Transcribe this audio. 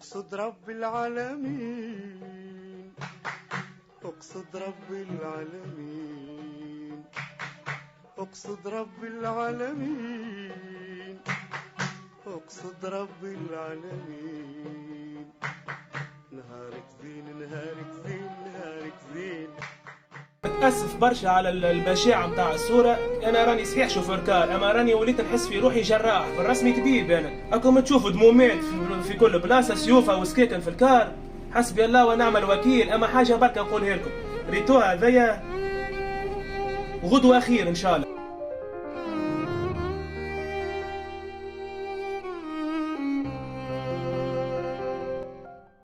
اقصد رب العالمين، اقصد رب العالمين، اقصد رب العالمين، اقصد رب العالمين. نهارك زين نهارك زين نهارك زين. متأسف برشا على البشاعة متاع الصورة. أنا راني صحيح شوفور كار، أما راني وليت نحس في روحي جراح، في الرسمي طبيب. أنا أكم تشوفوا دمومات في كل بلاصة، سيوفة وسكاكن في الكار. حسبي الله ونعم الوكيل. أما حاجة بركة نقولها لكم، ريتوها هذيا غدوة أخير إن شاء الله.